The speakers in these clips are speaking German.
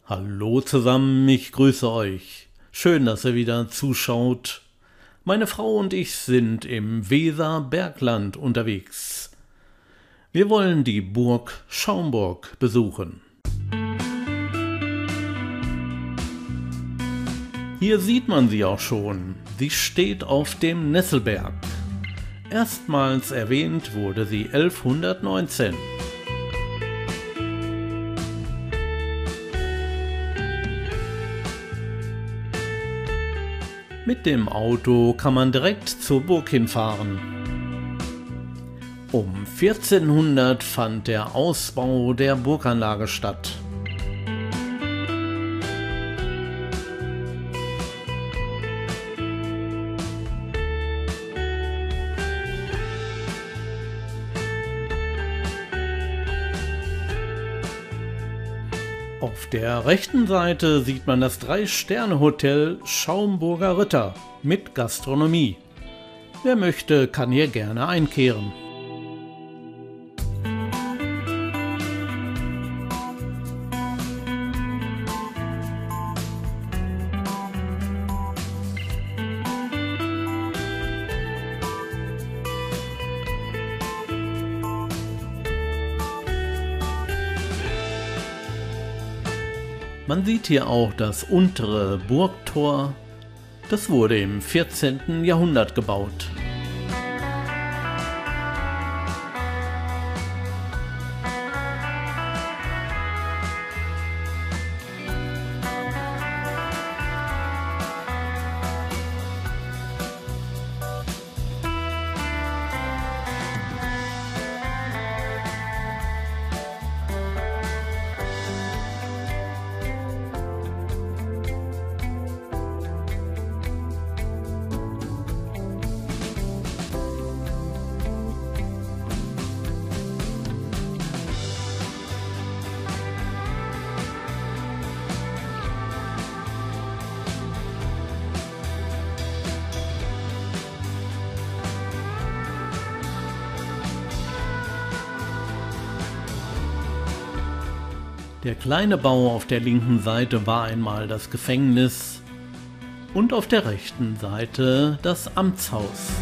Hallo zusammen, ich grüße euch. Schön, dass ihr wieder zuschaut. Meine Frau und ich sind im Weserbergland unterwegs. Wir wollen die Burg Schaumburg besuchen. Hier sieht man sie auch schon. Sie steht auf dem Nesselberg. Erstmals erwähnt wurde sie 1119. Mit dem Auto kann man direkt zur Burg hinfahren. Um 1400 fand der Ausbau der Burganlage statt. Auf der rechten Seite sieht man das 3-Sterne-Hotel Schaumburger Ritter mit Gastronomie. Wer möchte, kann hier gerne einkehren. Man sieht hier auch das untere Burgtor. Das wurde im 14. Jahrhundert gebaut. Der kleine Bau auf der linken Seite war einmal das Gefängnis und auf der rechten Seite das Amtshaus.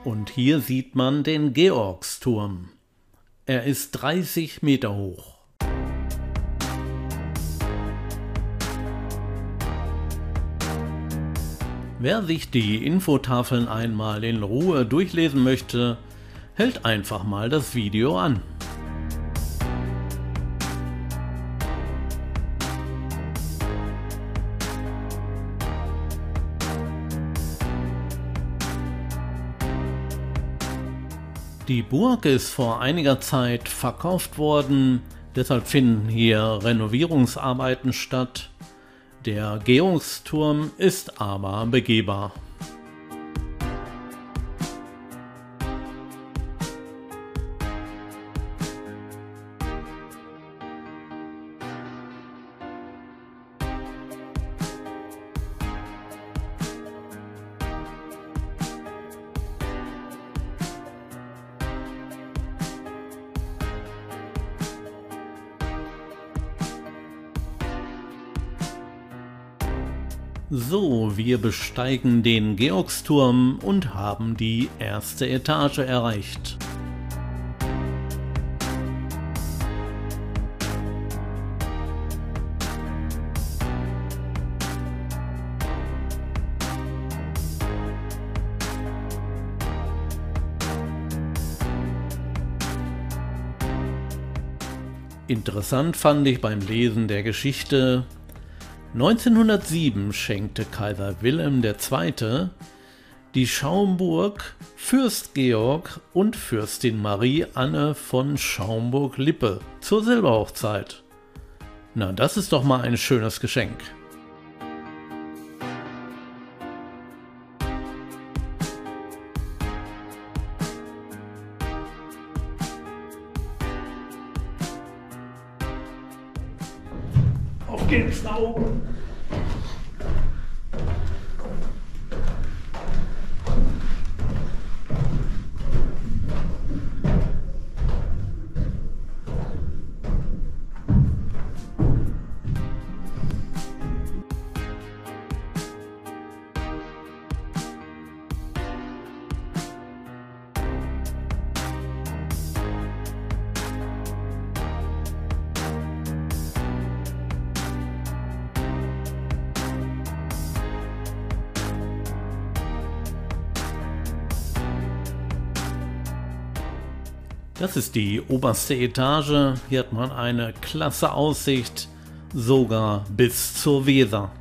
Und hier sieht man den Georgsturm. Er ist 30 Meter hoch. Wer sich die Infotafeln einmal in Ruhe durchlesen möchte, hält einfach mal das Video an. Die Burg ist vor einiger Zeit verkauft worden, deshalb finden hier Renovierungsarbeiten statt. Der Georgsturm ist aber begehbar. So, wir besteigen den Georgsturm und haben die erste Etage erreicht. Interessant fand ich beim Lesen der Geschichte, 1907 schenkte Kaiser Wilhelm II. Die Schaumburg Fürst Georg und Fürstin Marie Anne von Schaumburg-Lippe zur Silberhochzeit. Na, das ist doch mal ein schönes Geschenk. Auf geht's nach oben! Das ist die oberste Etage. Hier hat man eine klasse Aussicht, sogar bis zur Weser.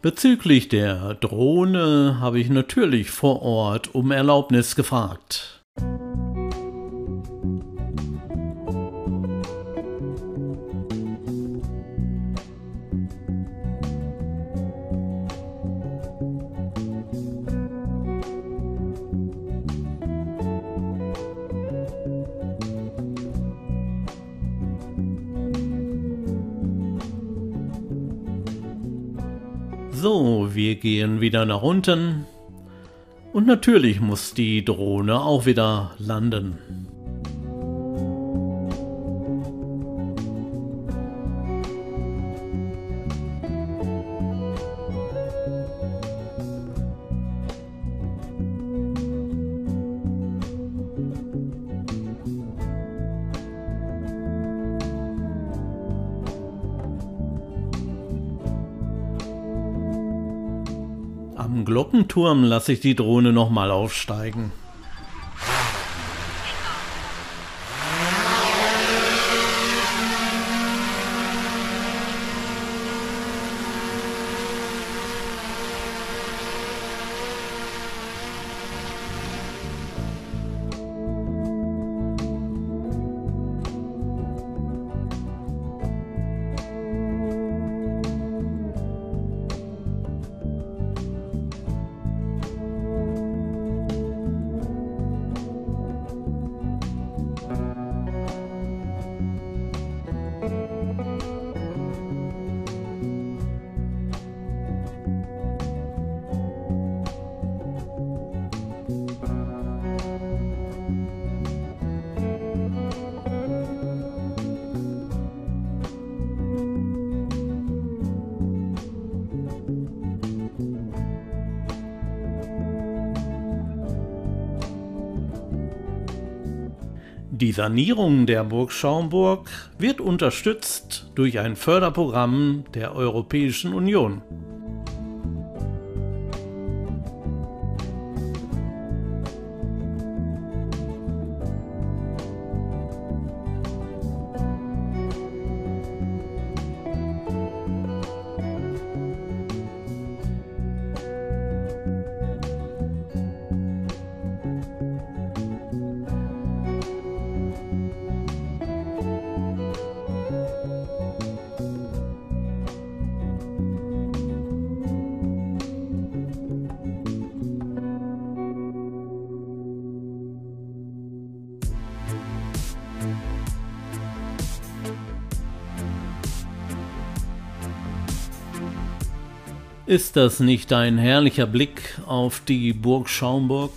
Bezüglich der Drohne habe ich natürlich vor Ort um Erlaubnis gefragt. So, wir gehen wieder nach unten und natürlich muss die Drohne auch wieder landen. Am Glockenturm lasse ich die Drohne nochmal aufsteigen. Die Sanierung der Burg Schaumburg wird unterstützt durch ein Förderprogramm der Europäischen Union. Ist das nicht ein herrlicher Blick auf die Burg Schaumburg?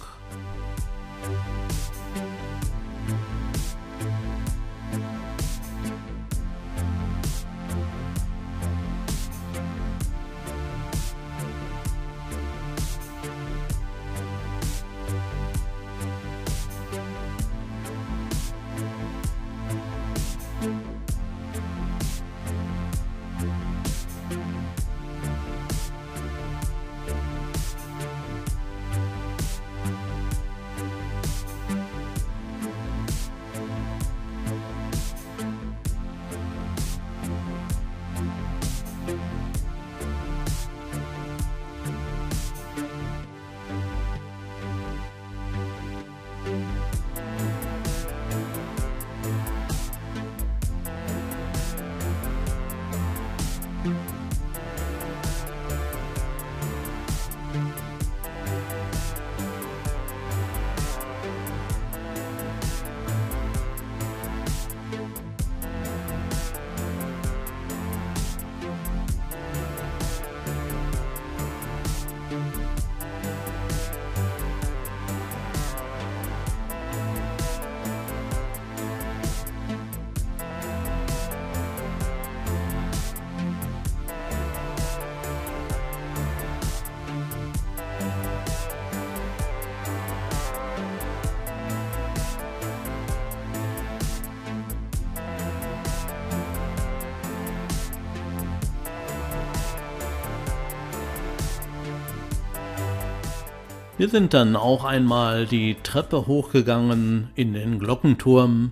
Wir sind dann auch einmal die Treppe hochgegangen in den Glockenturm.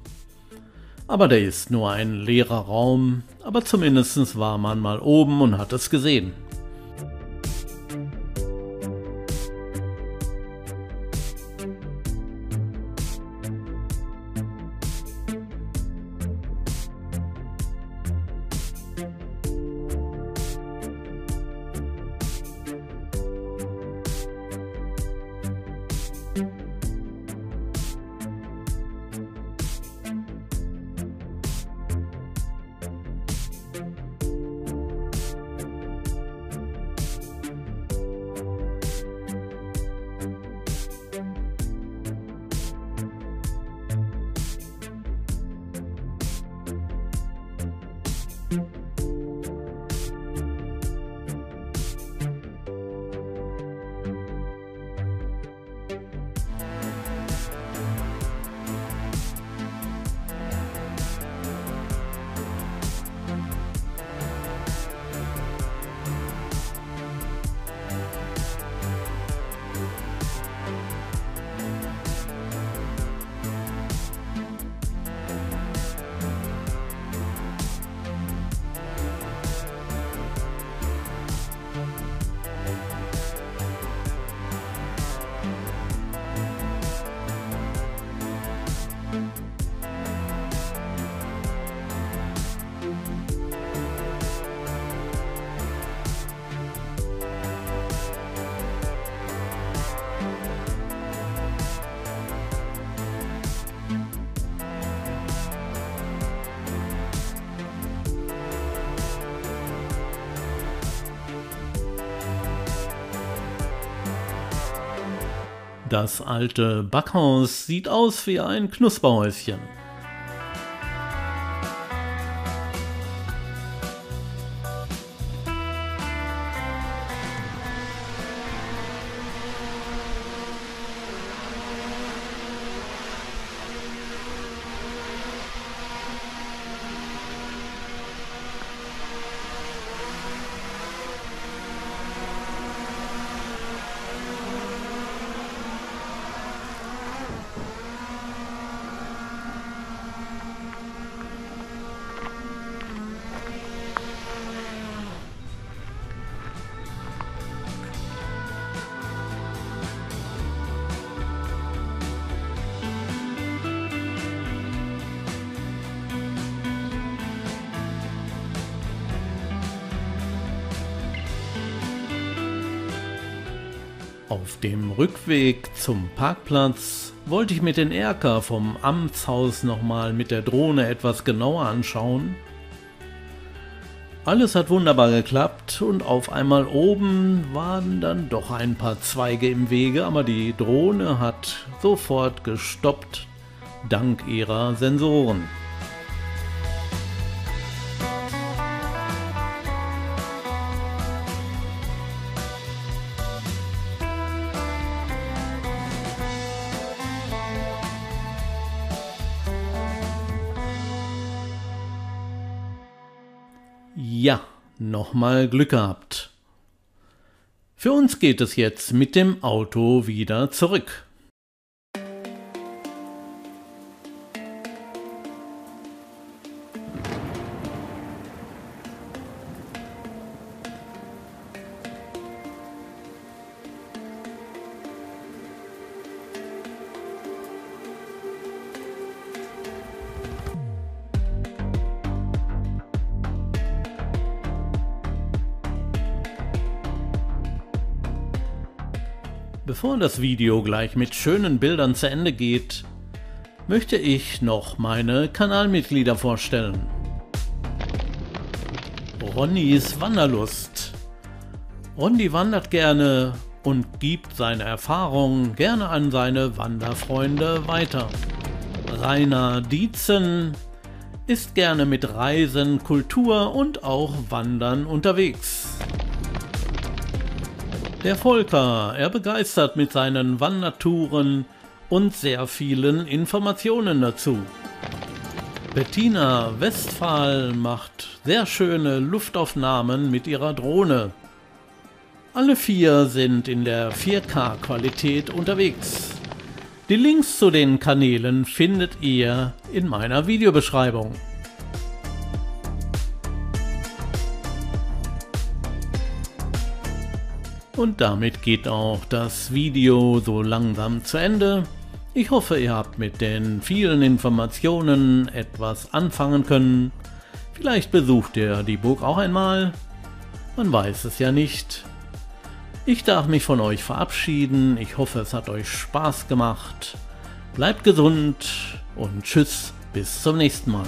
Aber der ist nur ein leerer Raum, aber zumindest war man mal oben und hat es gesehen. Das alte Backhaus sieht aus wie ein Knusperhäuschen. Auf dem Rückweg zum Parkplatz wollte ich mir den Erker vom Amtshaus nochmal mit der Drohne etwas genauer anschauen. Alles hat wunderbar geklappt und auf einmal oben waren dann doch ein paar Zweige im Wege, aber die Drohne hat sofort gestoppt, dank ihrer Sensoren. Ja, nochmal Glück gehabt. Für uns geht es jetzt mit dem Auto wieder zurück. Bevor das Video gleich mit schönen Bildern zu Ende geht, möchte ich noch meine Kanalmitglieder vorstellen. Ronnys Wanderlust. Ronny wandert gerne und gibt seine Erfahrungen gerne an seine Wanderfreunde weiter. Rainer Dietzen ist gerne mit Reisen, Kultur und auch Wandern unterwegs. Der Volker, er begeistert mit seinen Wandertouren und sehr vielen Informationen dazu. Bettina Westphal macht sehr schöne Luftaufnahmen mit ihrer Drohne. Alle 4 sind in der 4K-Qualität unterwegs. Die Links zu den Kanälen findet ihr in meiner Videobeschreibung. Und damit geht auch das Video so langsam zu Ende. Ich hoffe, ihr habt mit den vielen Informationen etwas anfangen können. Vielleicht besucht ihr die Burg auch einmal. Man weiß es ja nicht. Ich darf mich von euch verabschieden. Ich hoffe, es hat euch Spaß gemacht. Bleibt gesund und tschüss, bis zum nächsten Mal.